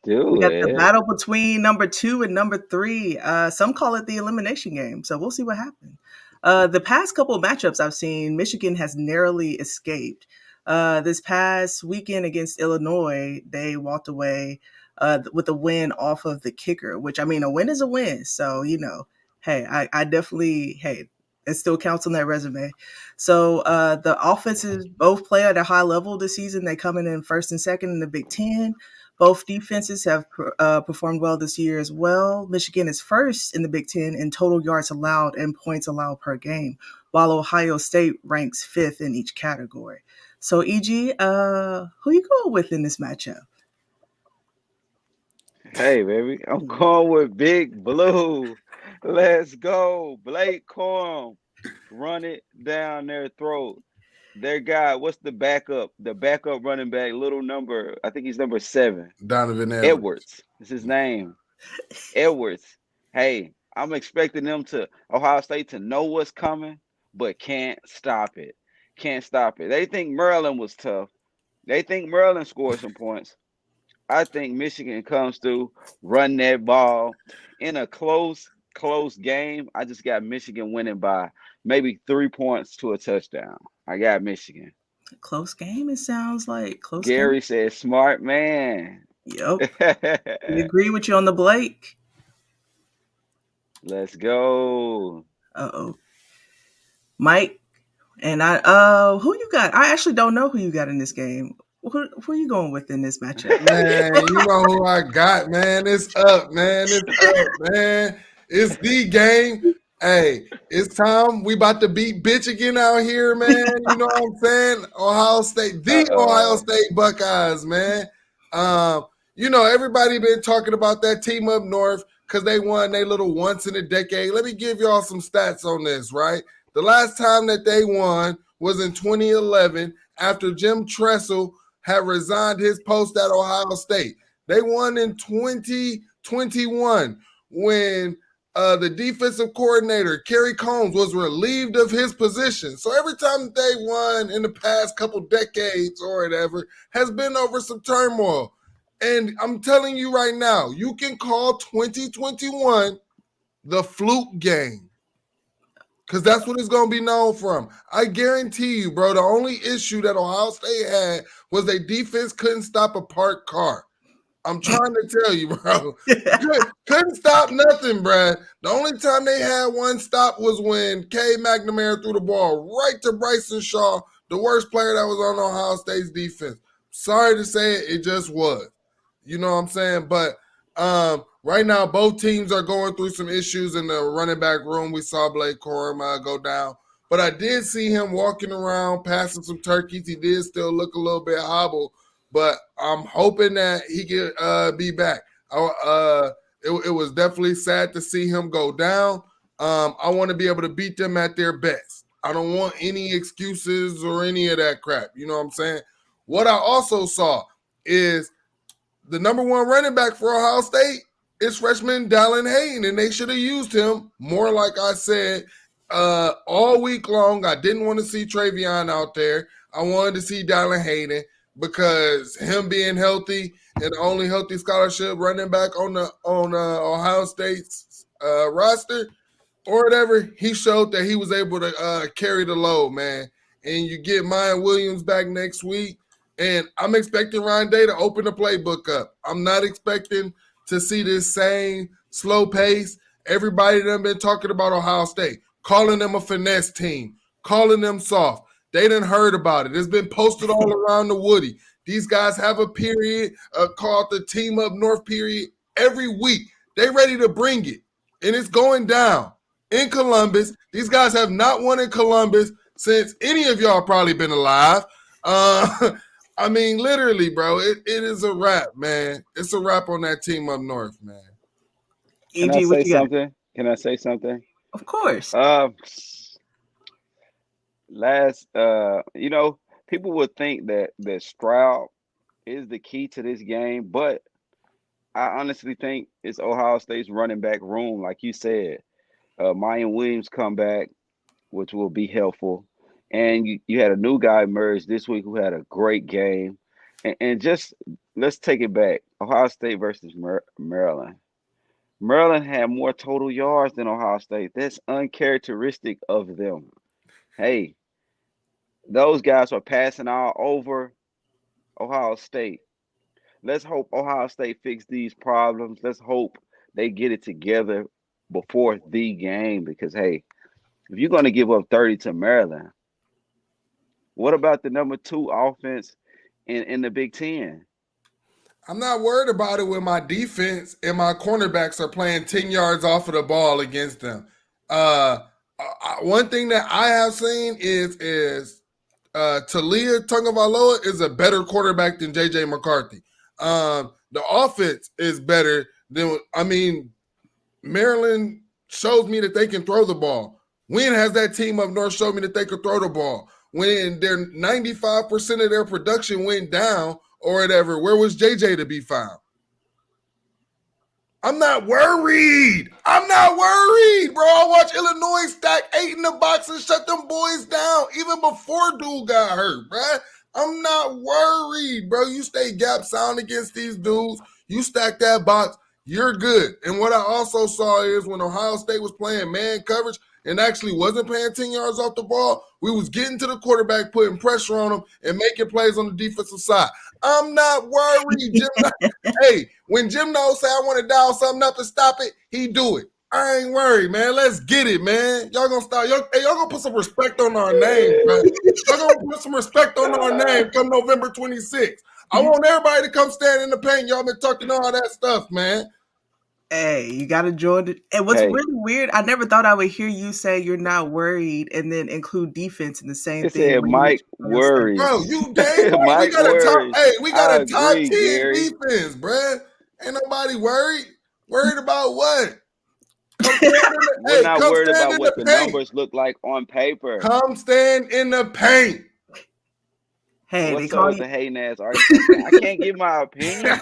We Do got the it. battle between number 2 and number 3. Some call it the elimination game, so we'll see what happens. The past couple of matchups I've seen, Michigan has narrowly escaped. This past weekend against Illinois, they walked away with a win off of the kicker, which, I mean, a win is a win. So, hey, I definitely, hey, it still counts on that resume. So the offenses both play at a high level this season. They come in first and second in the Big Ten. Both defenses have performed well this year as well. Michigan is first in the Big Ten in total yards allowed and points allowed per game, while Ohio State ranks fifth in each category. So, EG, who you going with in this matchup? Hey, baby, I'm going with Big Blue. Let's go. Blake Corum. Run it down their throat. Their guy, what's the backup? The backup running back, little number, I think he's number 7. Donovan Edwards. Edwards is his name. Edwards. Hey, I'm expecting them to Ohio State to know what's coming, but can't stop it. Can't stop it. They think Maryland was tough. They think Maryland scored some points. I think Michigan comes through, run that ball in a close game. I just got Michigan winning by maybe 3 points to a touchdown. I got Michigan. Close game, it sounds like. Close game. Gary says, smart man. Yep. We agree with you on the Blake. Let's go. Uh-oh. Mike, and who you got? I actually don't know who you got in this game. Who are you going with in this matchup? Man, you know who I got, man. It's up, man. It's up, man. It's the game. Hey, it's time. We about to beat bitch again out here, man. You know what I'm saying? Ohio State, the Ohio State Buckeyes, man. Everybody been talking about that team up north because they won their little once in a decade. Let me give y'all some stats on this, right? The last time that they won was in 2011 after Jim Tressel had resigned his post at Ohio State. They won in 2021 when the defensive coordinator, Kerry Combs, was relieved of his position. So every time they won in the past couple decades or whatever has been over some turmoil. And I'm telling you right now, you can call 2021 the fluke game. Because that's what it's going to be known from. I guarantee you, bro, the only issue that Ohio State had was their defense couldn't stop a parked car. I'm trying to tell you, bro. Couldn't stop nothing, bro. The only time they had one stop was when K. McNamara threw the ball right to Bryson Shaw, the worst player that was on Ohio State's defense. Sorry to say it, it just was. You know what I'm saying? But right now, both teams are going through some issues in the running back room. We saw Blake Corum go down. But I did see him walking around, passing some turkeys. He did still look a little bit hobbled. But I'm hoping that he can be back. It was definitely sad to see him go down. I want to be able to beat them at their best. I don't want any excuses or any of that crap. You know what I'm saying? What I also saw is the number one running back for Ohio State is freshman Dallin Hayden, and they should have used him more, like I said, all week long. I didn't want to see Travion out there. I wanted to see Dallin Hayden because him being healthy and the only healthy scholarship running back on Ohio State's roster or whatever, he showed that he was able to carry the load, man. And you get Maya Williams back next week. And I'm expecting Ryan Day to open the playbook up. I'm not expecting to see this same slow pace. Everybody done been talking about Ohio State, calling them a finesse team, calling them soft. They done heard about it. It's been posted all around the Woody. These guys have a period called the Team Up North period every week. They ready to bring it, and it's going down in Columbus. These guys have not won in Columbus since any of y'all probably been alive. I mean, literally, bro, it is a wrap, man. It's a wrap on that team up north, man. Can I say something? Can I say something? Of course. People would think that Stroud is the key to this game, but I honestly think it's Ohio State's running back room, like you said. Mayan Williams come back, which will be helpful. And you had a new guy emerge this week who had a great game. And just let's take it back. Ohio State versus Maryland. Maryland had more total yards than Ohio State. That's uncharacteristic of them. Hey, those guys are passing all over Ohio State. Let's hope Ohio State fix these problems. Let's hope they get it together before the game because hey, if you're going to give up 30 to Maryland, what about the number 2 offense in the Big Ten? I'm not worried about it when my defense and my cornerbacks are playing 10 yards off of the ball against them. One thing that I have seen is Talia Tungavaloa is a better quarterback than JJ McCarthy. The offense is better than, Maryland shows me that they can throw the ball. When has that team up north showed me that they could throw the ball? When their 95% of their production went down or whatever, where was JJ to be found? I'm not worried. Bro. I watched Illinois stack 8 in the box and shut them boys down even before dude got hurt, bro. I'm not worried, bro. You stay gap sound against these dudes. You stack that box, you're good. And what I also saw is when Ohio State was playing man coverage and actually wasn't playing 10 yards off the ball, we was getting to the quarterback, putting pressure on him, and making plays on the defensive side. I'm not worried, Jim. Hey, when Jim knows say I want to dial something up to stop it, he do it. I ain't worried, man. Let's get it, man. Y'all gonna start. Y'all gonna put some respect on our name, bro. Y'all gonna put some respect on our name come November 26th. I want everybody to come stand in the paint. Y'all been talking all that stuff, man. Hey, you got to join it. And what's really weird, I never thought I would hear you say you're not worried and then include defense in the same thing. Said Mike worried. Bro, you dang right. We got a top 10 defense, bro. Ain't nobody worried. Worried about what? We're not worried about what the numbers look like on paper. Come stand in the paint. Hey, what's up with the hating ass argument? I can't give my opinion.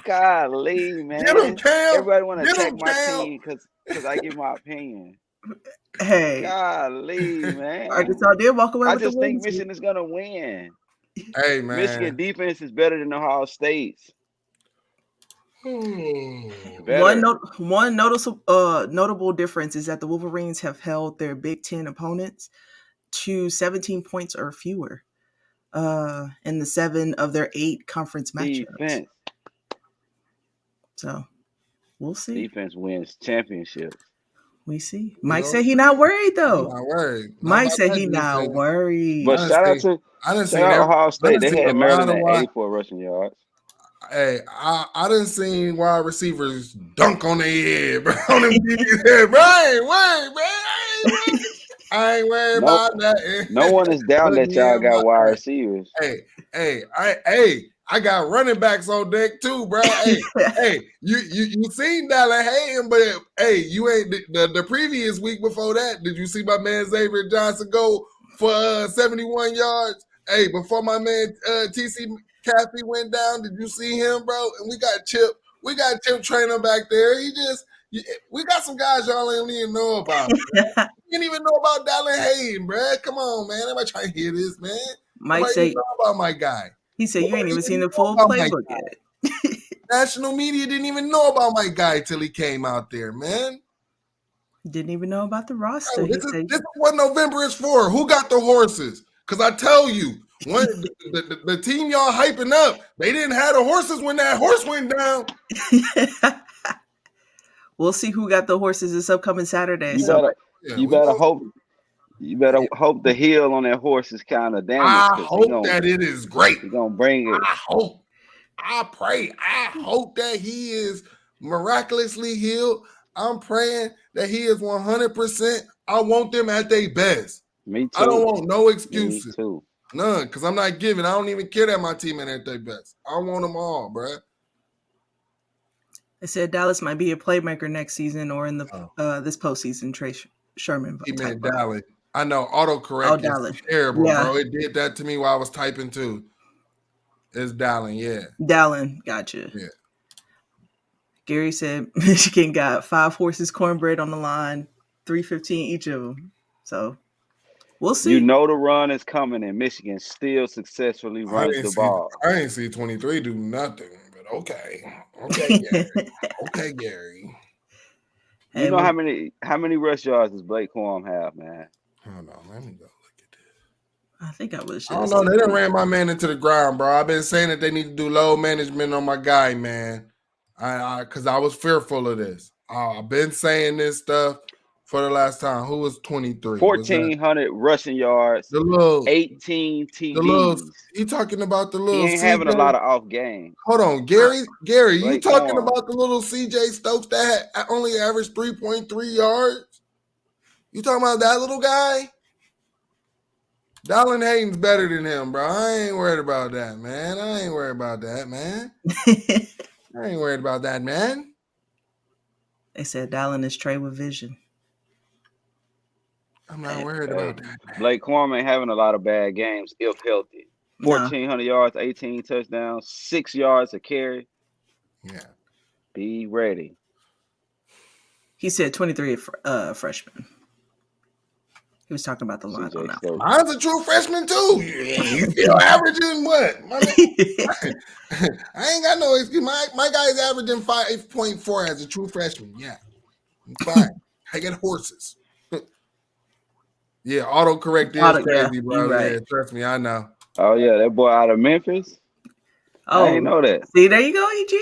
Golly, man. Everybody want to attack my team because I give my opinion. Hey. Golly, man. Arkansas did walk away with the win. I just think Michigan is going to win. Hey, man. Michigan defense is better than Ohio State's. One notable difference is that the Wolverines have held their Big Ten opponents to 17 points or fewer in the 7 of their 8 conference matchups. Defense. So we'll see. Defense wins championships. We see. Mike said he's not worried though. Not worried. Mike said he's not worried. But shout out to Ohio State. They had Maryland at 84 rushing yards. Hey, I done seen wide receivers dunk on their head, bro. On them head, bro. I ain't worried about that. No one is down that y'all got wide receivers. I got running backs on deck too, bro. Hey, you seen Dallin Hayden, but hey, you ain't the previous week before that. Did you see my man Xavier Johnson go for 71 yards? Hey, before my man TC Caffey went down, did you see him, bro? And we got Chip Trainer back there. We got some guys y'all ain't even know about. You didn't even know about Dallin Hayden, bro. Come on, man. Everybody trying to hear this, man. Mike said about my guy. He said you ain't even seen the full playbook yet. National media didn't even know about my guy till he came out there, man. Didn't even know about the roster. This is what November is for. Who got the horses? Because I tell you, when the team y'all hyping up, they didn't have the horses when that horse went down. We'll see who got the horses this upcoming Saturday. You better hope the heel on that horse is kind of damaged. I hope that it is great. He's gonna bring it. I pray. I hope that he is miraculously healed. I'm praying that he is 100%. I want them at their best. Me too. I don't want no excuses. Me too. None, because I'm not giving. I don't even care that my team ain't at their best. I want them all, bro. They said Dallas might be a playmaker next season or in the this postseason. Trey Sherman. He meant Dallas. I know autocorrect is terrible, bro. It did that to me while I was typing too. It's Dallin, yeah. Dallin, gotcha. Yeah. Gary said Michigan got 5 horses cornbread on the line, $3.15 each of them. So We'll see. You know the run is coming, and Michigan still successfully runs the ball. I ain't see 23 do nothing, but okay, Gary. Okay, Gary. You know how many rush yards does Blake Corum have, man? Hold on, let me go look at this. I think I was. I don't know. They done ran my man into the ground, bro. I've been saying that they need to do load management on my guy, man. Because I was fearful of this. I've been saying this stuff for the last time. Who was 23? 1,400 rushing yards, the little 18 TDs. The little, you talking about the little? He ain't having a lot of off games. Hold on, Gary. You talking Corum. about the little CJ Stokes that only averaged 3.3 yards? You talking about that little guy? Dallin Hayden's better than him, bro. I ain't worried about that, man. I ain't worried about that, man. They said Dallin is Trey with vision. I'm not worried about that, man. Blake Corum ain't having a lot of bad games if healthy. 1,400 yards, 18 touchdowns, 6 yards a carry. Yeah. Be ready. He said 23 freshman. He was talking about the line on that. Mine's a true freshman too. You still averaging what? I ain't got no excuse. My guy's averaging 5.4 as a true freshman. Yeah, I'm fine. I get horses. Yeah, autocorrect is crazy, bro. Right. Yeah, trust me, I know. Oh yeah, that boy out of Memphis. Oh, I didn't know that. See, there you go, EG.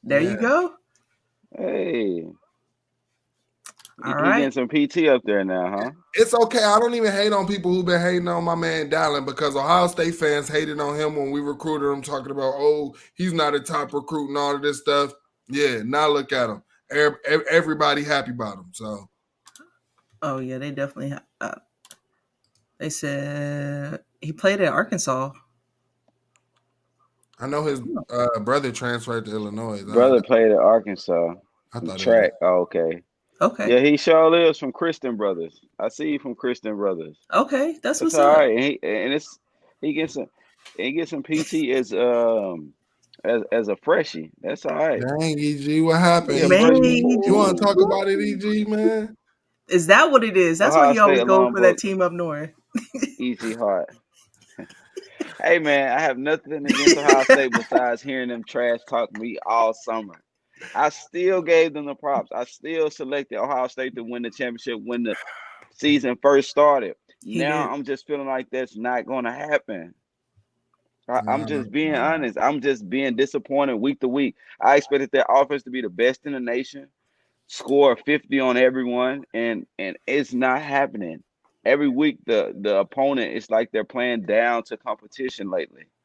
There you go. Hey. All right. Getting some PT up there now, huh? It's okay. I don't even hate on people who've been hating on my man Dallin because Ohio State fans hated on him when we recruited him, talking about, oh, he's not a top recruit and all of this stuff. Yeah, now look at him. Everybody happy about him. So. Oh yeah, they definitely. They said he played at Arkansas. I know his brother transferred to Illinois. Brother played at Arkansas. I thought track. Oh, okay. Okay. Yeah, he sure is from Christian Brothers. I see you from Christian Brothers. Okay, that's what's all up. right. He gets some PT as a freshie. That's all right. Dang, EG, what happened? You want to talk about it, EG, man? Is that what it is? That's why he always goes for that team up north. Easy heart. Hey man, I have nothing against Ohio State besides hearing them trash talk me all summer. I still gave them the props. I still selected Ohio State to win the championship when the season first started. Now I'm just feeling like that's not going to happen. I'm just being honest. I'm just being disappointed week to week. I expected their offense to be the best in the nation, score 50 on everyone, and it's not happening. Every week the opponent is like they're playing down to competition lately.